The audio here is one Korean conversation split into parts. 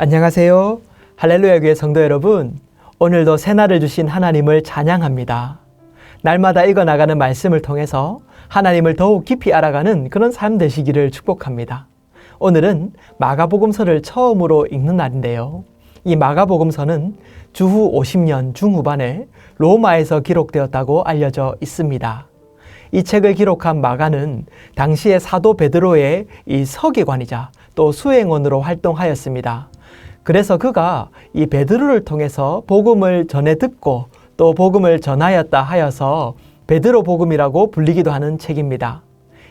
안녕하세요. 할렐루야 교회 성도 여러분, 오늘도 새날을 주신 하나님을 찬양합니다. 날마다 읽어나가는 말씀을 통해서 하나님을 더욱 깊이 알아가는 그런 삶 되시기를 축복합니다. 오늘은 마가복음서를 처음으로 읽는 날인데요. 이 마가복음서는 주후 50년 중후반에 로마에서 기록되었다고 알려져 있습니다. 이 책을 기록한 마가는 당시의 사도 베드로의 이 서기관이자 또 수행원으로 활동하였습니다. 그래서 그가 이 베드로를 통해서 복음을 전해 듣고 또 복음을 전하였다 하여서 베드로 복음이라고 불리기도 하는 책입니다.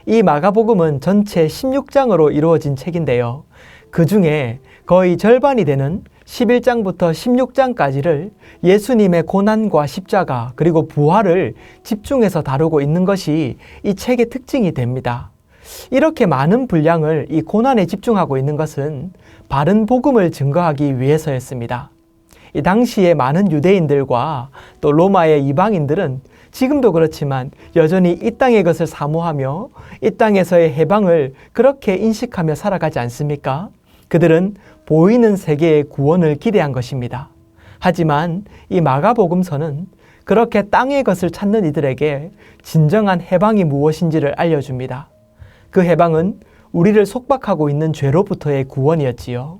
이 마가복음은 전체 16장으로 이루어진 책인데요. 그 중에 거의 절반이 되는 11장부터 16장까지를 예수님의 고난과 십자가 그리고 부활을 집중해서 다루고 있는 것이 이 책의 특징이 됩니다. 이렇게 많은 분량을 이 고난에 집중하고 있는 것은 바른 복음을 증거하기 위해서였습니다. 이 당시에 많은 유대인들과 또 로마의 이방인들은 지금도 그렇지만 여전히 이 땅의 것을 사모하며 이 땅에서의 해방을 그렇게 인식하며 살아가지 않습니까? 그들은 보이는 세계의 구원을 기대한 것입니다. 하지만 이 마가복음서는 그렇게 땅의 것을 찾는 이들에게 진정한 해방이 무엇인지를 알려줍니다. 그 해방은 우리를 속박하고 있는 죄로부터의 구원이었지요.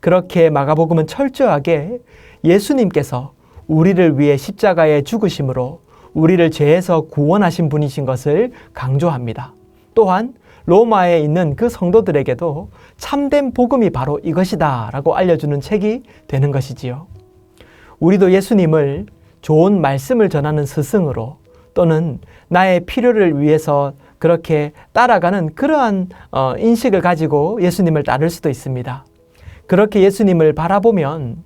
그렇게 마가복음은 철저하게 예수님께서 우리를 위해 십자가에 죽으심으로 우리를 죄에서 구원하신 분이신 것을 강조합니다. 또한 로마에 있는 그 성도들에게도 참된 복음이 바로 이것이다 라고 알려주는 책이 되는 것이지요. 우리도 예수님을 좋은 말씀을 전하는 스승으로 또는 나의 필요를 위해서 그렇게 따라가는 그러한 인식을 가지고 예수님을 따를 수도 있습니다. 그렇게 예수님을 바라보면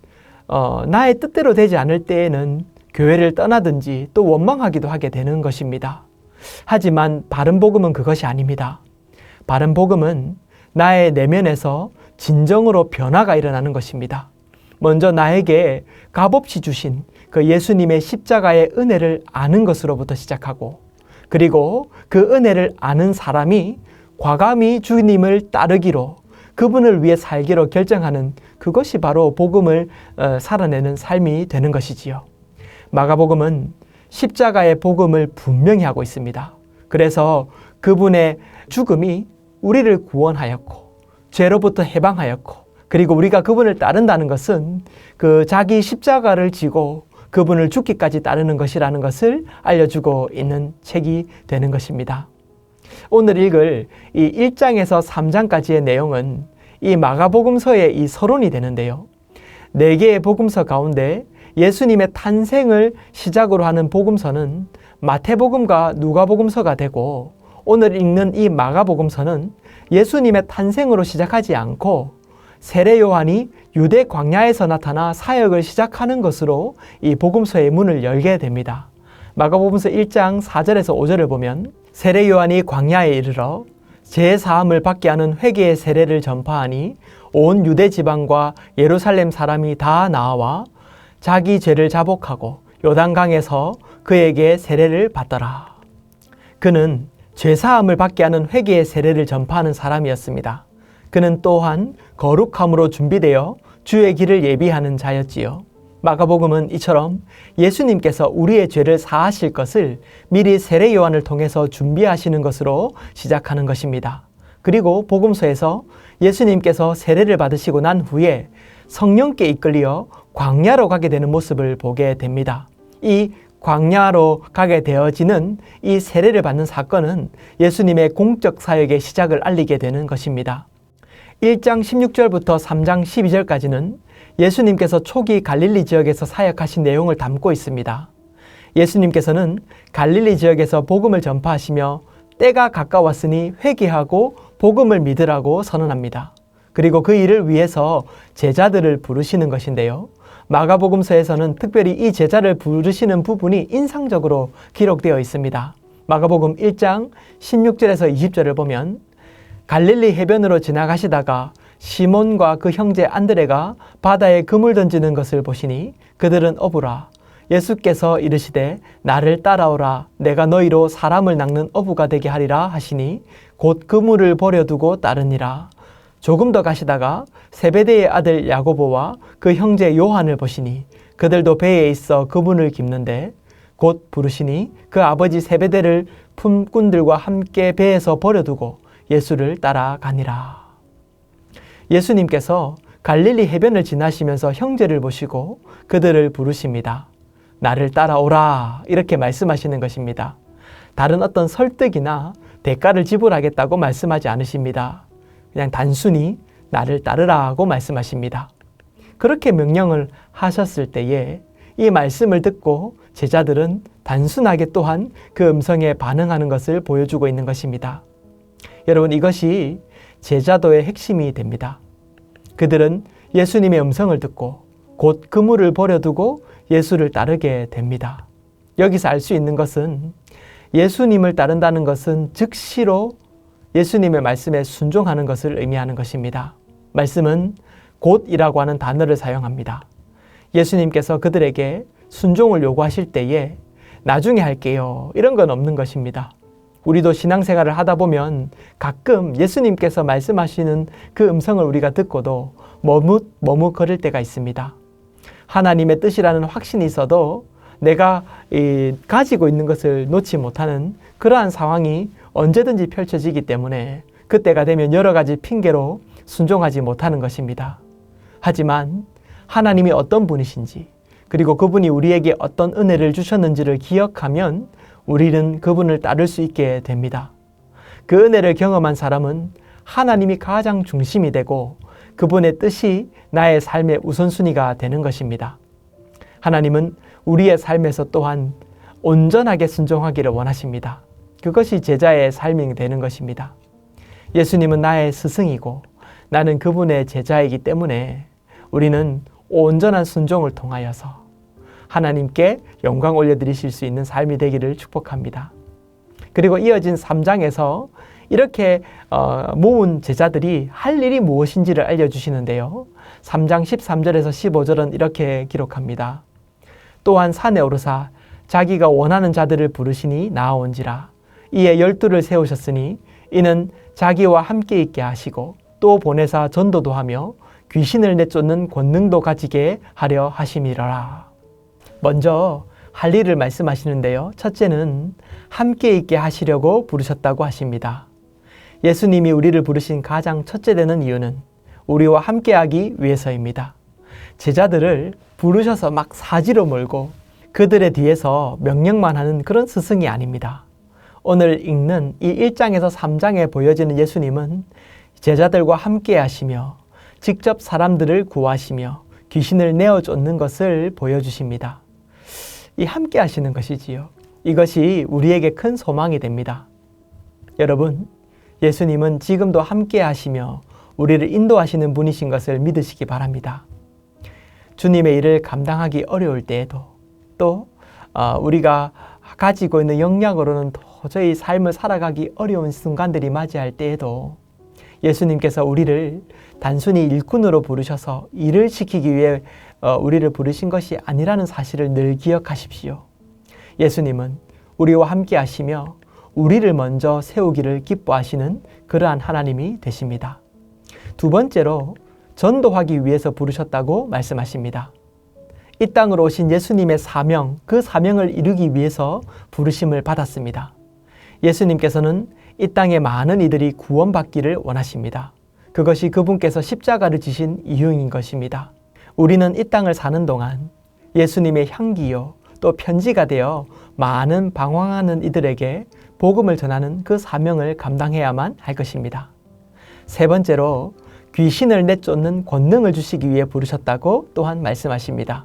나의 뜻대로 되지 않을 때에는 교회를 떠나든지 또 원망하기도 하게 되는 것입니다. 하지만 바른 복음은 그것이 아닙니다. 바른 복음은 나의 내면에서 진정으로 변화가 일어나는 것입니다. 먼저 나에게 값없이 주신 그 예수님의 십자가의 은혜를 아는 것으로부터 시작하고 그리고 그 은혜를 아는 사람이 과감히 주님을 따르기로 그분을 위해 살기로 결정하는 그것이 바로 복음을 살아내는 삶이 되는 것이지요. 마가복음은 십자가의 복음을 분명히 하고 있습니다. 그래서 그분의 죽음이 우리를 구원하였고 죄로부터 해방하였고 그리고 우리가 그분을 따른다는 것은 그 자기 십자가를 지고 그분을 죽기까지 따르는 것이라는 것을 알려주고 있는 책이 되는 것입니다. 오늘 읽을 이 1장에서 3장까지의 내용은 이 마가복음서의 이 서론이 되는데요. 4개의 복음서 가운데 예수님의 탄생을 시작으로 하는 복음서는 마태복음과 누가복음서가 되고 오늘 읽는 이 마가복음서는 예수님의 탄생으로 시작하지 않고 세례 요한이 유대 광야에서 나타나 사역을 시작하는 것으로 이 복음서의 문을 열게 됩니다. 마가복음서 1장 4절에서 5절을 보면 세례 요한이 광야에 이르러 죄 사함을 받게 하는 회개의 세례를 전파하니 온 유대 지방과 예루살렘 사람이 다 나와 자기 죄를 자복하고 요단강에서 그에게 세례를 받더라. 그는 죄 사함을 받게 하는 회개의 세례를 전파하는 사람이었습니다. 그는 또한 거룩함으로 준비되어 주의 길을 예비하는 자였지요. 마가복음은 이처럼 예수님께서 우리의 죄를 사하실 것을 미리 세례 요한을 통해서 준비하시는 것으로 시작하는 것입니다. 그리고 복음서에서 예수님께서 세례를 받으시고 난 후에 성령께 이끌려 광야로 가게 되는 모습을 보게 됩니다. 이 광야로 가게 되어지는 이 세례를 받는 사건은 예수님의 공적 사역의 시작을 알리게 되는 것입니다. 1장 16절부터 3장 12절까지는 예수님께서 초기 갈릴리 지역에서 사역하신 내용을 담고 있습니다. 예수님께서는 갈릴리 지역에서 복음을 전파하시며 때가 가까웠으니 회개하고 복음을 믿으라고 선언합니다. 그리고 그 일을 위해서 제자들을 부르시는 것인데요. 마가복음서에서는 특별히 이 제자를 부르시는 부분이 인상적으로 기록되어 있습니다. 마가복음 1장 16절에서 20절을 보면 갈릴리 해변으로 지나가시다가 시몬과 그 형제 안드레가 바다에 그물 던지는 것을 보시니 그들은 어부라. 예수께서 이르시되 나를 따라오라. 내가 너희로 사람을 낚는 어부가 되게 하리라 하시니 곧 그물을 버려두고 따르니라. 조금 더 가시다가 세베대의 아들 야고보와 그 형제 요한을 보시니 그들도 배에 있어 그분을 깁는데 곧 부르시니 그 아버지 세베대를 품꾼들과 함께 배에서 버려두고 예수를 따라가니라. 예수님께서 갈릴리 해변을 지나시면서 형제를 보시고 그들을 부르십니다. 나를 따라오라 이렇게 말씀하시는 것입니다. 다른 어떤 설득이나 대가를 지불하겠다고 말씀하지 않으십니다. 그냥 단순히 나를 따르라고 말씀하십니다. 그렇게 명령을 하셨을 때에 이 말씀을 듣고 제자들은 단순하게 또한 그 음성에 반응하는 것을 보여주고 있는 것입니다. 여러분, 이것이 제자도의 핵심이 됩니다. 그들은 예수님의 음성을 듣고 곧 그물을 버려두고 예수를 따르게 됩니다. 여기서 알 수 있는 것은 예수님을 따른다는 것은 즉시로 예수님의 말씀에 순종하는 것을 의미하는 것입니다. 말씀은 곧이라고 하는 단어를 사용합니다. 예수님께서 그들에게 순종을 요구하실 때에 나중에 할게요 이런 건 없는 것입니다. 우리도 신앙생활을 하다 보면 가끔 예수님께서 말씀하시는 그 음성을 우리가 듣고도 머뭇거릴 때가 있습니다. 하나님의 뜻이라는 확신이 있어도 내가 가지고 있는 것을 놓지 못하는 그러한 상황이 언제든지 펼쳐지기 때문에 그때가 되면 여러 가지 핑계로 순종하지 못하는 것입니다. 하지만 하나님이 어떤 분이신지 그리고 그분이 우리에게 어떤 은혜를 주셨는지를 기억하면 우리는 그분을 따를 수 있게 됩니다. 그 은혜를 경험한 사람은 하나님이 가장 중심이 되고 그분의 뜻이 나의 삶의 우선순위가 되는 것입니다. 하나님은 우리의 삶에서 또한 온전하게 순종하기를 원하십니다. 그것이 제자의 삶이 되는 것입니다. 예수님은 나의 스승이고 나는 그분의 제자이기 때문에 우리는 온전한 순종을 통하여서 하나님께 영광 올려드리실 수 있는 삶이 되기를 축복합니다. 그리고 이어진 3장에서 이렇게 모은 제자들이 할 일이 무엇인지를 알려주시는데요. 3장 13절에서 15절은 이렇게 기록합니다. 또한 산에 오르사 자기가 원하는 자들을 부르시니 나아온지라. 이에 12를 세우셨으니 이는 자기와 함께 있게 하시고 또 보내사 전도도 하며 귀신을 내쫓는 권능도 가지게 하려 하심이라. 먼저 할 일을 말씀하시는데요. 첫째는 함께 있게 하시려고 부르셨다고 하십니다. 예수님이 우리를 부르신 가장 첫째 되는 이유는 우리와 함께하기 위해서입니다. 제자들을 부르셔서 막 사지로 몰고 그들의 뒤에서 명령만 하는 그런 스승이 아닙니다. 오늘 읽는 이 1장에서 3장에 보여지는 예수님은 제자들과 함께 하시며 직접 사람들을 구하시며 귀신을 내어쫓는 것을 보여주십니다. 이 함께 하시는 것이지요. 이것이 우리에게 큰 소망이 됩니다. 여러분, 예수님은 지금도 함께 하시며 우리를 인도하시는 분이신 것을 믿으시기 바랍니다. 주님의 일을 감당하기 어려울 때에도 또 우리가 가지고 있는 역량으로는 도저히 삶을 살아가기 어려운 순간들이 맞이할 때에도 예수님께서 우리를 단순히 일꾼으로 부르셔서 일을 시키기 위해 우리를 부르신 것이 아니라는 사실을 늘 기억하십시오. 예수님은 우리와 함께 하시며 우리를 먼저 세우기를 기뻐하시는 그러한 하나님이 되십니다. 두 번째로 전도하기 위해서 부르셨다고 말씀하십니다. 이 땅으로 오신 예수님의 사명, 그 사명을 이루기 위해서 부르심을 받았습니다. 예수님께서는 이 땅에 많은 이들이 구원받기를 원하십니다. 그것이 그분께서 십자가를 지신 이유인 것입니다. 우리는 이 땅을 사는 동안 예수님의 향기요 또 편지가 되어 많은 방황하는 이들에게 복음을 전하는 그 사명을 감당해야만 할 것입니다. 세 번째로 귀신을 내쫓는 권능을 주시기 위해 부르셨다고 또한 말씀하십니다.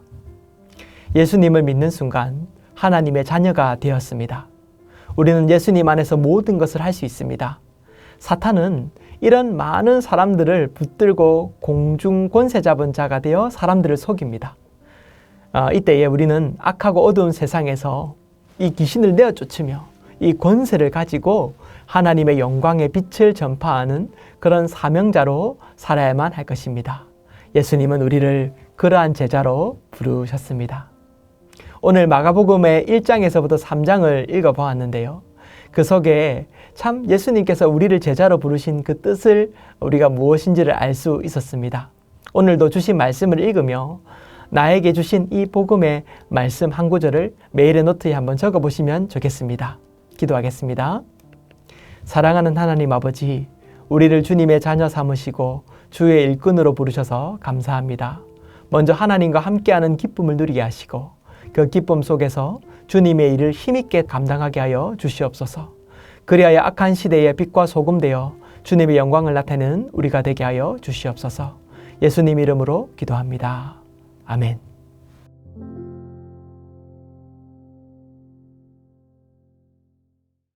예수님을 믿는 순간 하나님의 자녀가 되었습니다. 우리는 예수님 안에서 모든 것을 할 수 있습니다. 사탄은 이런 많은 사람들을 붙들고 공중 권세 잡은 자가 되어 사람들을 속입니다. 이때에 우리는 악하고 어두운 세상에서 이 귀신을 내어쫓으며 이 권세를 가지고 하나님의 영광의 빛을 전파하는 그런 사명자로 살아야만 할 것입니다. 예수님은 우리를 그러한 제자로 부르셨습니다. 오늘 마가복음의 1장에서부터 3장을 읽어보았는데요. 그 속에 참 예수님께서 우리를 제자로 부르신 그 뜻을 우리가 무엇인지를 알 수 있었습니다. 오늘도 주신 말씀을 읽으며 나에게 주신 이 복음의 말씀 한 구절을 메일의 노트에 한번 적어보시면 좋겠습니다. 기도하겠습니다. 사랑하는 하나님 아버지, 우리를 주님의 자녀 삼으시고 주의 일꾼으로 부르셔서 감사합니다. 먼저 하나님과 함께하는 기쁨을 누리게 하시고 그 기쁨 속에서 주님의 일을 힘있게 감당하게 하여 주시옵소서. 그리하여 악한 시대의 빛과 소금 되어 주님의 영광을 나타내는 우리가 되게 하여 주시옵소서. 예수님 이름으로 기도합니다. 아멘.